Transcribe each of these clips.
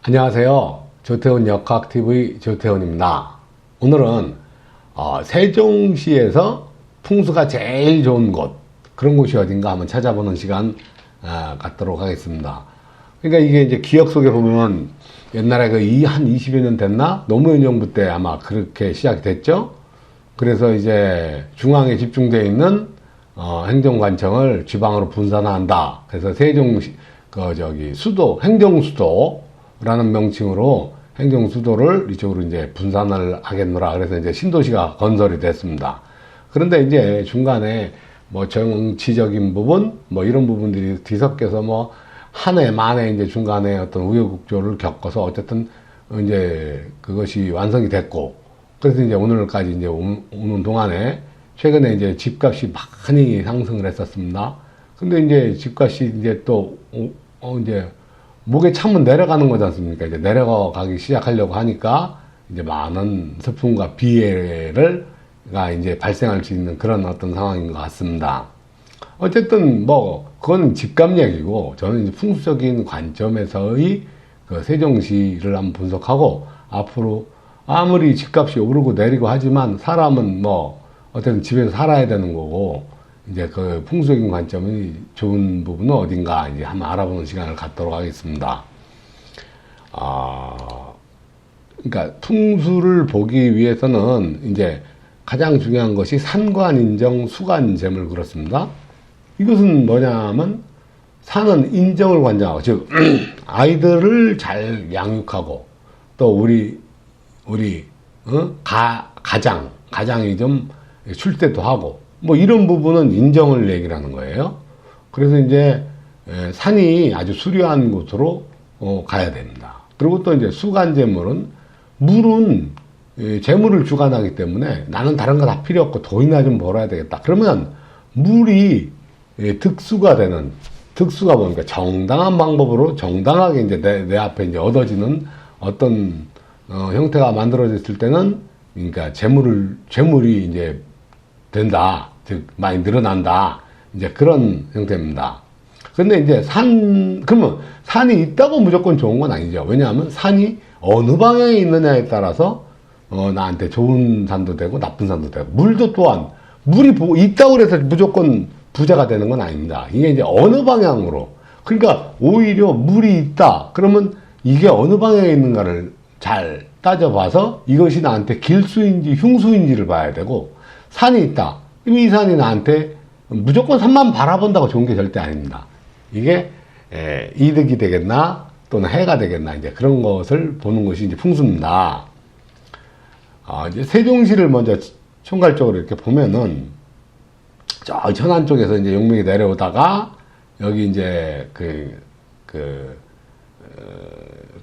안녕하세요. 조태훈 역학TV 조태훈입니다. 오늘은 세종시에서 풍수가 제일 좋은 곳, 그런 곳이 어딘가 한번 찾아보는 시간 갖도록 하겠습니다. 그러니까 이게 이제 기억 속에 보면 옛날에 한 20여 년 됐나? 노무현 정부 때 아마 그렇게 시작이 됐죠. 그래서 이제 중앙에 집중되어 있는 행정관청을 지방으로 분산한다. 그래서 세종시 수도, 행정수도라는 명칭으로 행정수도를 이쪽으로 이제 분산을 하겠노라. 그래서 이제 신도시가 건설이 됐습니다. 그런데 이제 중간에 뭐 정치적인 부분, 뭐 이런 부분들이 뒤섞여서 뭐 한 해 만에 이제 중간에 어떤 우여곡절을 겪어서 어쨌든 이제 그것이 완성이 됐고, 그래서 이제 오늘까지 이제 오는 동안에 최근에 이제 집값이 많이 상승을 했었습니다. 근데 이제 집값이 이제 또 이제 목에 차면 내려가는 거지 않습니까? 이제 내려가기 시작하려고 하니까 이제 많은 슬픔과 비애가 이제 발생할 수 있는 그런 어떤 상황인 것 같습니다. 어쨌든 뭐 그건 집값 얘기고, 저는 이제 풍수적인 관점에서의 그 세종시를 한번 분석하고, 앞으로 아무리 집값이 오르고 내리고 하지만 사람은 뭐 어쨌든 집에서 살아야 되는 거고, 이제 그 풍수적인 관점이 좋은 부분은 어딘가 이제 한번 알아보는 시간을 갖도록 하겠습니다. 그러니까 풍수를 보기 위해서는 이제 가장 중요한 것이 산관인정, 수관재물, 그렇습니다. 이것은 뭐냐면 산은 인정을 관장하고, 즉 아이들을 잘 양육하고, 또 우리 가장이 좀 출세도 하고, 뭐 이런 부분은 인정을 얘기를 하는 거예요. 그래서 이제 산이 아주 수려한 곳으로 가야 됩니다. 그리고 또 이제 수관재물은, 물은 재물을 주관하기 때문에 나는 다른 거 다 필요 없고 돈이나 좀 벌어야 되겠다. 그러면 물이 득수가 뭡니까? 정당한 방법으로 정당하게 이제 내 앞에 이제 얻어지는 어떤 형태가 만들어졌을 때는, 그러니까 재물이 이제 된다. 즉, 많이 늘어난다. 이제 그런 형태입니다. 근데 이제 그러면 산이 있다고 무조건 좋은 건 아니죠. 왜냐하면 산이 어느 방향에 있느냐에 따라서, 나한테 좋은 산도 되고, 나쁜 산도 되고, 물도 또한, 물이 있다고 해서 무조건 부자가 되는 건 아닙니다. 이게 이제 어느 방향으로. 그러니까 오히려 물이 있다. 그러면 이게 어느 방향에 있는가를 잘 따져봐서 이것이 나한테 길수인지 흉수인지를 봐야 되고, 산이 있다. 이 산이 나한테 무조건 산만 바라본다고 좋은 게 절대 아닙니다. 이게 이득이 되겠나 또는 해가 되겠나, 이제 그런 것을 보는 것이 이제 풍수입니다. 이제 세종시를 먼저 총괄적으로 이렇게 보면은, 저 천안 쪽에서 이제 용명이 내려오다가 여기 이제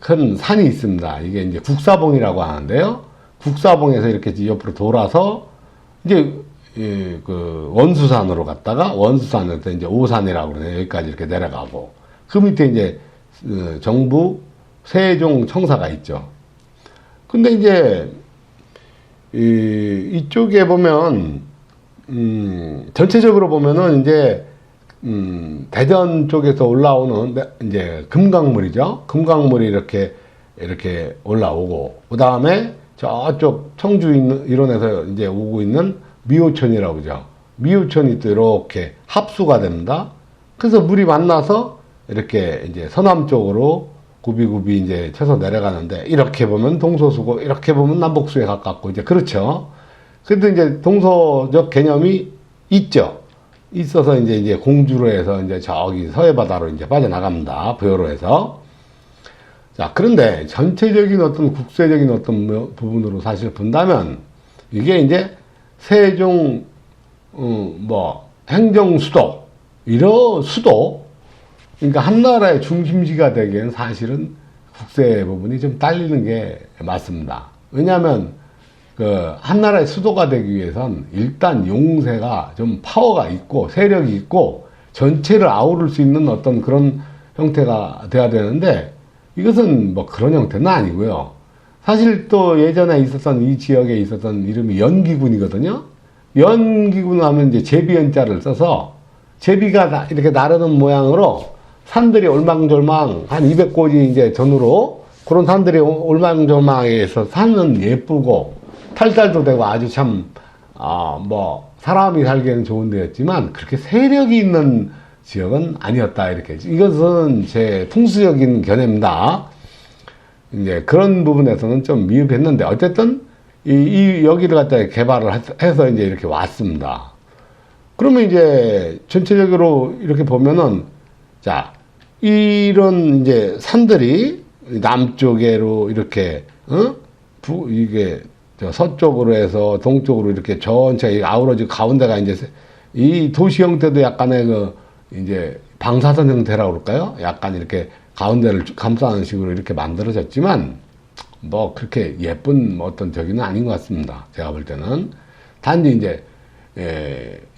큰 산이 있습니다. 이게 이제 국사봉이라고 하는데요. 국사봉에서 이렇게 옆으로 돌아서 이제 그 원수산으로 갔다가, 원수산에서 이제 오산이라고 그러네요. 여기까지 이렇게 내려가고, 그 밑에 이제 정부 세종 청사가 있죠. 근데 이제 이쪽에 보면 전체적으로 보면은 이제 대전 쪽에서 올라오는 이제 금강물이죠. 금강물이 이렇게 올라오고, 그 다음에 저쪽 청주 일원에서 이제 오고 있는 미호천이라고 그러죠. 미호천이 또 이렇게 합수가 됩니다. 그래서 물이 만나서 이렇게 이제 서남 쪽으로 굽이굽이 이제 쳐서 내려가는데, 이렇게 보면 동서수고, 이렇게 보면 남북수에 가깝고, 이제 그렇죠. 그래도 이제 동서적 개념이 있죠. 있어서 이제 공주로 해서 이제 저기 서해바다로 이제 빠져나갑니다. 부여로 해서. 자, 그런데 전체적인 어떤 국세적인 어떤 부분으로 사실 본다면, 이게 이제 세종, 행정수도, 이런 수도, 그러니까 한 나라의 중심지가 되기에는 사실은 국세 부분이 좀 딸리는 게 맞습니다. 왜냐하면 한 나라의 수도가 되기 위해선 일단 용세가 좀 파워가 있고 세력이 있고 전체를 아우를 수 있는 어떤 그런 형태가 돼야 되는데, 이것은 뭐 그런 형태는 아니고요. 사실 또 예전에 있었던 이 지역에 있었던 이름이 연기군이거든요. 연기군 하면 이제 제비연자를 써서 제비가 이렇게 나르는 모양으로 산들이 올망졸망 한 200고지 이제 전후로 그런 산들이 올망졸망해서 산은 예쁘고 탈달도 되고 아주 참, 뭐, 사람이 살기에는 좋은 데였지만 그렇게 세력이 있는 지역은 아니었다. 이렇게. 이것은 제 풍수적인 견해입니다. 이제 그런 부분에서는 좀 미흡했는데 어쨌든 여기를 갖다 개발을 해서 이제 이렇게 왔습니다. 그러면 이제 전체적으로 이렇게 보면은 자, 이런 이제 산들이 남쪽으로 이렇게 이게 서쪽으로 해서 동쪽으로 이렇게 전체 아우러지고 가운데가 이제 이 도시 형태도 약간의 그 이제 방사선 형태라고 그럴까요? 약간 이렇게 가운데를 감싸는 식으로 이렇게 만들어졌지만 뭐 그렇게 예쁜 뭐 어떤 저기는 아닌 것 같습니다. 제가 볼 때는 단지 이제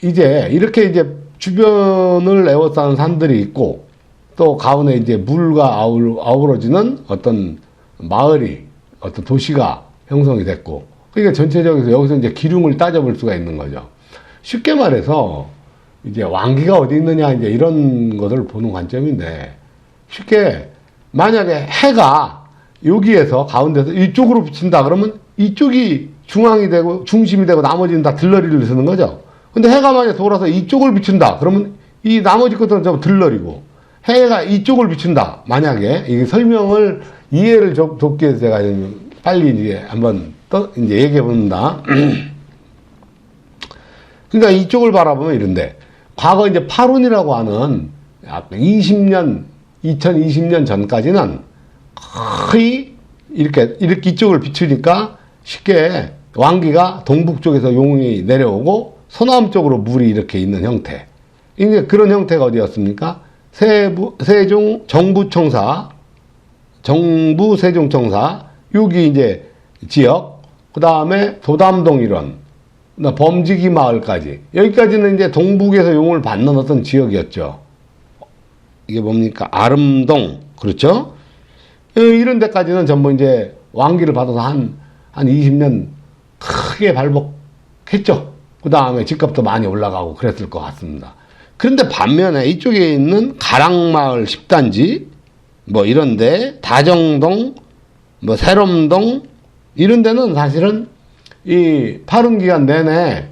이제 이렇게 이제 주변을 에워싸는 산들이 있고 또 가운데 이제 물과 아우러지는 어떤 마을이 어떤 도시가 형성이 됐고 그러니까 전체적으로 여기서 이제 기륭을 따져볼 수가 있는 거죠. 쉽게 말해서 이제 왕기가 어디 있느냐 이제 이런 것을 보는 관점인데 쉽게 만약에 해가 여기에서 가운데서 이쪽으로 비친다 그러면 이쪽이 중앙이 되고 중심이 되고 나머지는 다 들러리를 쓰는 거죠. 근데 해가 만약에 돌아서 이쪽을 비춘다 그러면 이 나머지 것들은 좀 들러리고 해가 이쪽을 비춘다 만약에 이 설명을 이해를 돕기 위해서 제가 빨리 이제 한번 이제 얘기해 본다. 그러니까 이쪽을 바라보면 이런데 과거 이제 파룬이라고 하는 2020년 전까지는 거의 이렇게 이쪽을 비추니까 쉽게 왕기가 동북 쪽에서 용이 내려오고 서남 쪽으로 물이 이렇게 있는 형태. 이제 그런 형태가 어디였습니까? 세종 정부청사, 정부 세종청사, 여기 이제 지역, 그 다음에 도담동 이런, 범지기 마을까지. 여기까지는 이제 동북에서 용을 받는 어떤 지역이었죠. 이게 뭡니까? 아름동. 그렇죠? 이런 데까지는 전부 이제 왕기를 받아서 한 20년 크게 발복했죠. 그 다음에 집값도 많이 올라가고 그랬을 것 같습니다. 그런데 반면에 이쪽에 있는 가락마을 10단지, 뭐 이런데, 다정동, 뭐 세롬동, 이런 데는 사실은 이 파룬 기간 내내,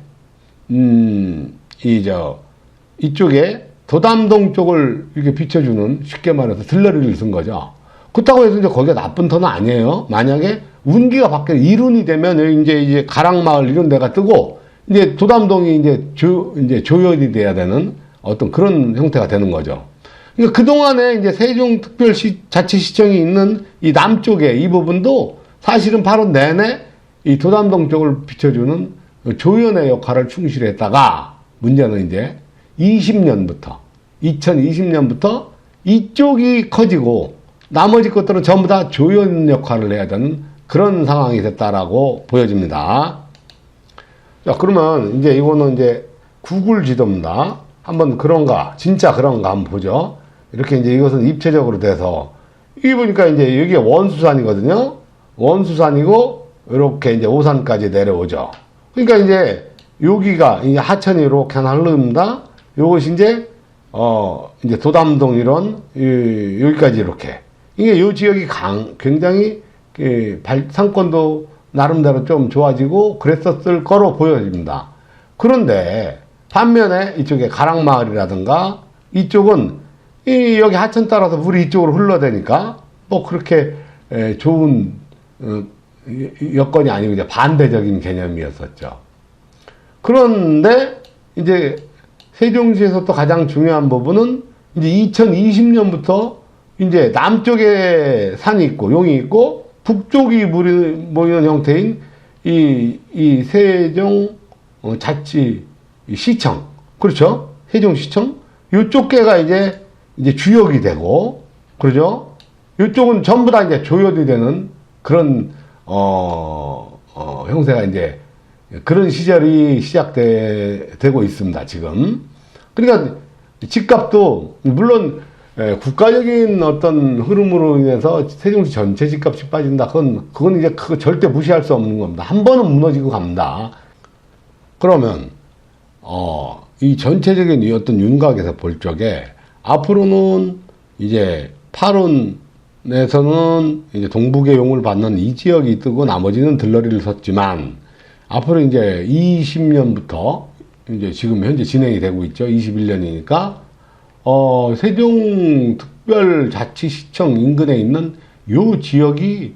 이쪽에 도담동 쪽을 이렇게 비춰주는 쉽게 말해서 들러리를 쓴 거죠. 그렇다고 해서 이제 거기가 나쁜 터는 아니에요. 만약에 운기가 바뀌어 이룬이 되면 이제 가락마을 이런 데가 뜨고 이제 도담동이 이제 조연이 돼야 되는 어떤 그런 형태가 되는 거죠. 그러니까 그동안에 이제 세종특별자치시청이 있는 이 남쪽에 이 부분도 사실은 바로 내내 이 도담동 쪽을 비춰주는 조연의 역할을 충실히 했다가 문제는 이제 2020년부터 이쪽이 커지고 나머지 것들은 전부 다 조연 역할을 해야 되는 그런 상황이 됐다라고 보여집니다. 자, 그러면 이제 이거는 이제 구글 지도입니다. 한번 진짜 그런가 한번 보죠. 이렇게 이제 이것은 입체적으로 돼서, 이게 보니까 이제 여기가 원수산이거든요. 원수산이고, 이렇게 이제 오산까지 내려오죠. 그러니까 이제 여기가 이제 하천이 이렇게 하나 흐릅니다. 요것이 이제 도담동 이런, 여기까지 이렇게. 이게 요 지역이 굉장히 상권도 나름대로 좀 좋아지고 그랬었을 거로 보여집니다. 그런데 반면에 이쪽에 가락마을이라든가 이쪽은 여기 하천 따라서 물이 이쪽으로 흘러대니까 뭐 그렇게 좋은 여건이 아니고 이제 반대적인 개념이었었죠. 그런데 이제 세종시에서 또 가장 중요한 부분은 이제 2020년부터 이제 남쪽에 산이 있고 용이 있고 북쪽이 물이 모이는 형태인 이 세종 자치시청, 그렇죠? 세종시청 요쪽 께가 이제 주역이 되고, 그러죠? 요쪽은 전부 다 이제 조연이 되는 그런 형태가 이제 그런 시절이 시작되고 있습니다, 지금. 그러니까 집값도 물론 국가적인 어떤 흐름으로 인해서 세종시 전체 집값이 빠진다. 그건 이제 절대 무시할 수 없는 겁니다. 한 번은 무너지고 갑니다. 그러면 이 전체적인 이 어떤 윤곽에서 볼 적에 앞으로는 이제 파룬 에서는 이제 동북의 용을 받는 이 지역이 뜨고 나머지는 들러리를 섰지만 앞으로 이제 20년부터 이제 지금 현재 진행이 되고 있죠. 21년이니까 세종특별자치시청 인근에 있는 요 지역이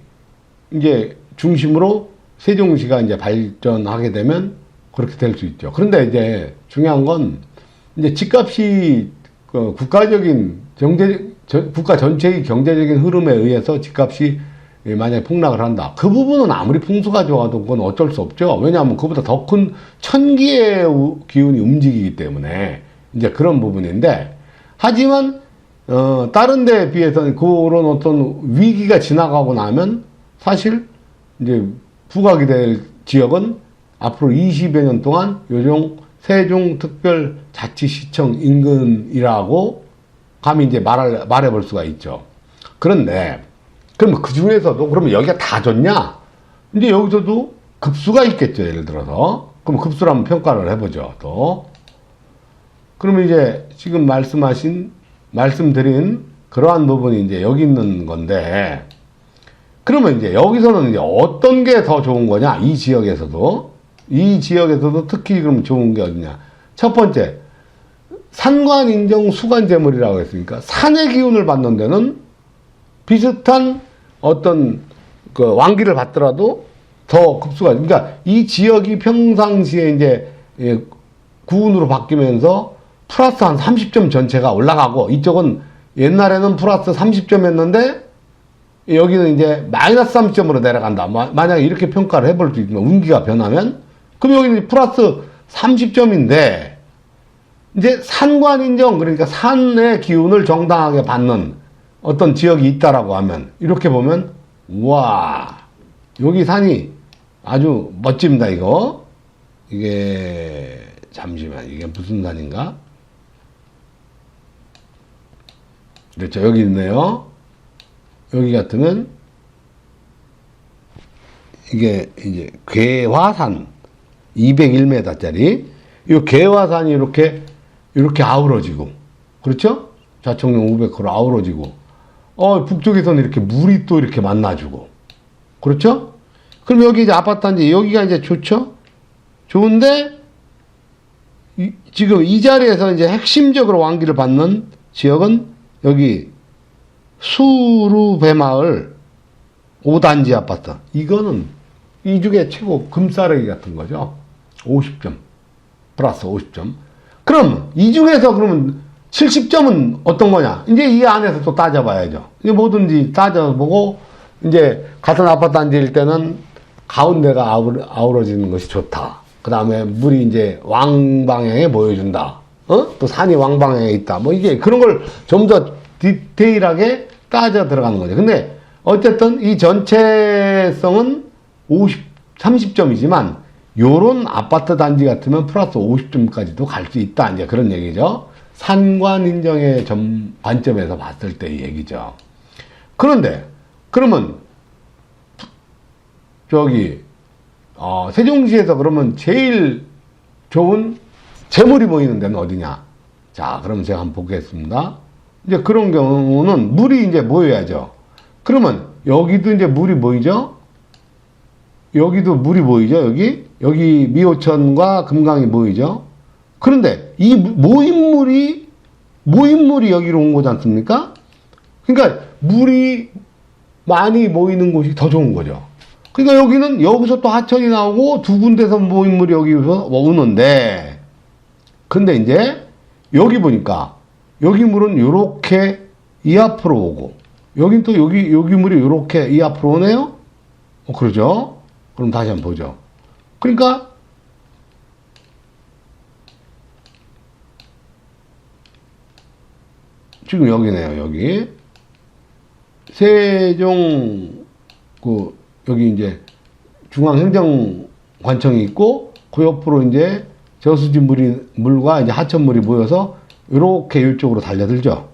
이제 중심으로 세종시가 이제 발전하게 되면 그렇게 될 수 있죠. 그런데 이제 중요한 건 이제 집값이 국가적인 국가 전체의 경제적인 흐름에 의해서 집값이 만약에 폭락을 한다. 그 부분은 아무리 풍수가 좋아도 그건 어쩔 수 없죠. 왜냐하면 그보다 더 큰 천기의 기운이 움직이기 때문에 이제 그런 부분인데, 하지만 다른 데에 비해서는 그런 어떤 위기가 지나가고 나면 사실 이제 부각이 될 지역은 앞으로 20여 년 동안 요즘 세종특별자치시청 인근이라고 감히 이제 말해볼 수가 있죠. 그런데, 그럼 그 중에서도, 그러면 여기가 다 좋냐? 이제 여기서도 급수가 있겠죠, 예를 들어서. 그럼 급수를 한번 평가를 해보죠, 또. 그러면 이제 지금 말씀드린 그러한 부분이 이제 여기 있는 건데, 그러면 이제 여기서는 이제 어떤 게 더 좋은 거냐? 이 지역에서도 특히 그럼 좋은 게 어디냐? 첫 번째, 산관인정 수관재물이라고 했으니까 산의 기운을 받는 데는 비슷한 어떤 그 왕기를 받더라도 더 급수가, 그러니까 이 지역이 평상시에 이제 구운으로 바뀌면서 플러스 한 30점 전체가 올라가고, 이쪽은 옛날에는 플러스 30점이었는데 여기는 이제 마이너스 30점으로 내려간다. 만약에 이렇게 평가를 해볼 수 있으면, 운기가 변하면, 그럼 여기는 플러스 30점인데 이제 산관인정, 그러니까 산의 기운을 정당하게 받는 어떤 지역이 있다라고 하면, 이렇게 보면 우와, 여기 산이 아주 멋집니다. 이게 잠시만, 이게 무슨 산인가? 그렇죠, 여기 있네요. 여기 같으면 이게 이제 괴화산 201m짜리 이 괴화산이 이렇게 아우러지고, 그렇죠? 좌청룡 500호로 아우러지고, 북쪽에서는 이렇게 물이 또 이렇게 만나주고, 그렇죠? 그럼 여기 이제 아파트 단지, 여기가 이제 좋죠? 좋은데, 지금 이 자리에서 이제 핵심적으로 왕기를 받는 지역은 여기 수루배마을 5단지 아파트. 이거는 이 중에 최고 금싸레기 같은 거죠. 50점. 플러스 50점. 그럼 이 중에서 그러면 70점은 어떤 거냐? 이제 이 안에서 또 따져봐야죠. 이제 뭐든지 따져보고, 이제 같은 아파트 단지일 때는 가운데가 아우러지는 것이 좋다. 그 다음에 물이 이제 왕방향에 모여준다. 또 산이 왕방향에 있다. 뭐 이게 그런 걸 좀 더 디테일하게 따져 들어가는 거죠. 근데 어쨌든 이 전체성은 30점이지만 요런 아파트 단지 같으면 플러스 50점까지도 갈 수 있다. 이제 그런 얘기죠. 산관인정의 관점에서 봤을 때 얘기죠. 그런데 그러면 세종시에서 그러면 제일 좋은 재물이 모이는 데는 어디냐? 자, 그럼 제가 한번 보겠습니다. 이제 그런 경우는 물이 이제 모여야죠. 그러면 여기도 이제 물이 모이죠? 여기도 물이 모이죠? 여기 미호천과 금강이 모이죠? 그런데 이 모인물이 여기로 온 거지 않습니까? 그러니까 물이 많이 모이는 곳이 더 좋은 거죠. 그러니까 여기서 또 하천이 나오고 두 군데서 모인물이 여기서 오는데, 근데 이제 여기 보니까 여기 물은 요렇게 이 앞으로 오고, 여긴 또 여기 물이 요렇게 이 앞으로 오네요? 그러죠? 그럼 다시 한번 보죠. 그러니까 지금 여기네요, 여기. 세종, 여기 이제 중앙행정관청이 있고, 그 옆으로 이제 저수지 물과 이제 하천물이 모여서 이렇게 이쪽으로 달려들죠.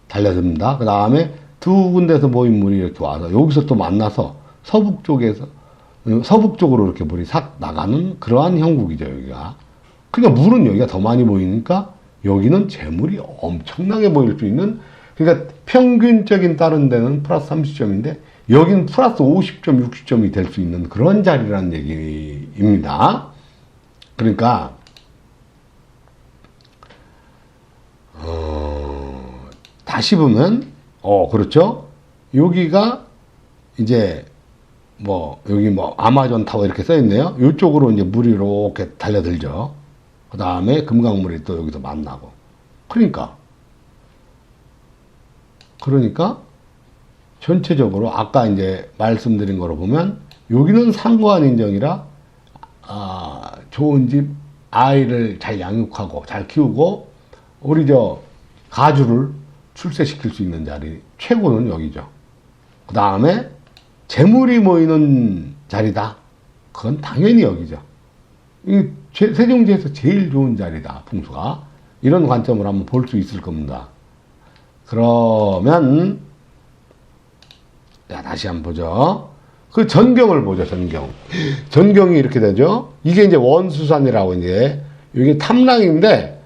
달려듭니다. 그 다음에 두 군데서 모인 물이 이렇게 와서 여기서 또 만나서 서북쪽으로 이렇게 물이 싹 나가는 그러한 형국이죠, 여기가. 그러니까 물은 여기가 더 많이 모이니까 여기는 재물이 엄청나게 모일 수 있는 그러니까 평균적인 다른 데는 플러스 30점인데 여기는 플러스 50점, 60점이 될 수 있는 그런 자리라는 얘기입니다. 그러니까 다시 보면 그렇죠. 여기가 이제 여기 아마존 타워 이렇게 써 있네요. 이쪽으로 이제 물이 이렇게 달려들죠. 그 다음에 금강물이 또 여기서 만나고. 그러니까 전체적으로 아까 이제 말씀드린 거로 보면 여기는 상고한 인정이라 좋은 집 아이를 잘 양육하고 잘 키우고 우리 가주를 출세시킬 수 있는 자리 최고는 여기죠. 그 다음에 재물이 모이는 자리다. 그건 당연히 여기죠. 이 세종지에서 제일 좋은 자리다. 풍수가. 이런 관점으로 한번 볼 수 있을 겁니다. 그러면 자, 다시 한번 보죠. 그 전경을 보죠. 전경이 이렇게 되죠. 이게 이제 원수산이라고 이제 이게 탐랑인데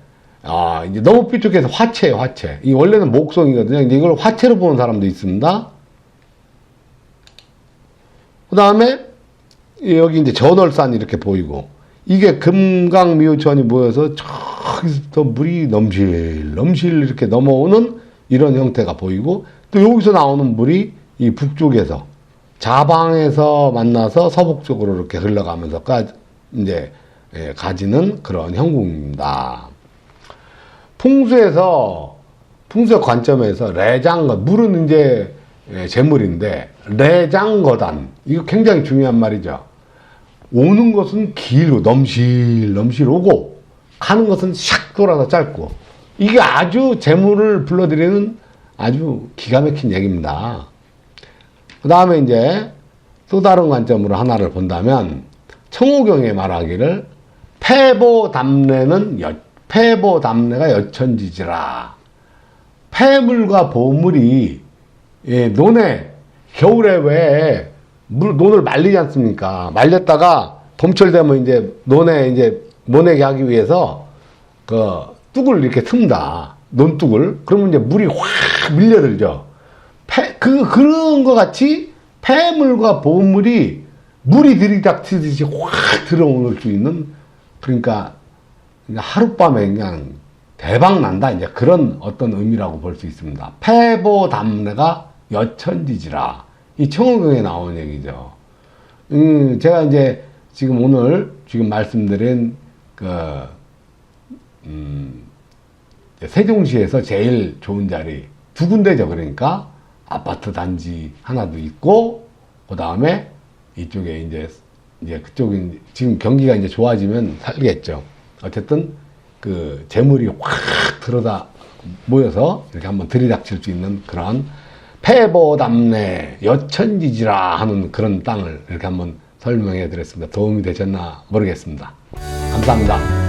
이제 너무 삐죽해서 화채예요. 화채. 이 원래는 목성이거든요. 이제 이걸 화채로 보는 사람도 있습니다. 그 다음에 여기 이제 전월산 이렇게 보이고 이게 금강미우천이 모여서 저기서 물이 넘실 이렇게 넘어오는 이런 형태가 보이고 또 여기서 나오는 물이 이 북쪽에서 자방에서 만나서 서북 쪽으로 이렇게 흘러가면서 이제 가지는 그런 형국입니다. 풍수의 관점에서 레장거 물은 이제 재물인데 레장거단 이거 굉장히 중요한 말이죠. 오는 것은 길고 넘실 오고 가는 것은 샥 돌아서 짧고 이게 아주 재물을 불러들이는 아주 기가 막힌 얘기입니다. 그 다음에 이제 또 다른 관점으로 하나를 본다면 청호경에 말하기를 패보담내가 여천지지라. 폐물과 보물이 논에 겨울에 왜 논을 말리지 않습니까? 말렸다가 봄철 되면 이제 논에 이제 모내게 하기 위해서 그 뚝을 이렇게 튼다. 논뚝을. 그러면 이제 물이 확 밀려들죠. 그런 것 같이 폐물과 보물이 물이 들이닥치듯이 확 들어올 수 있는 그러니까 하룻밤에 그냥 대박 난다. 이제 그런 어떤 의미라고 볼 수 있습니다. 패보담내가 여천지지라. 이 청호경에 나온 얘기죠. 제가 이제 오늘 말씀드린 세종시에서 제일 좋은 자리 두 군데죠. 그러니까 아파트 단지 하나도 있고 그 다음에 이쪽에 이제 그쪽이 지금 경기가 이제 좋아지면 살겠죠. 어쨌든 그 재물이 확 들어다 모여서 이렇게 한번 들이닥칠 수 있는 그런 패보담내 여천지지라 하는 그런 땅을 이렇게 한번 설명해 드렸습니다. 도움이 되셨나 모르겠습니다. 감사합니다.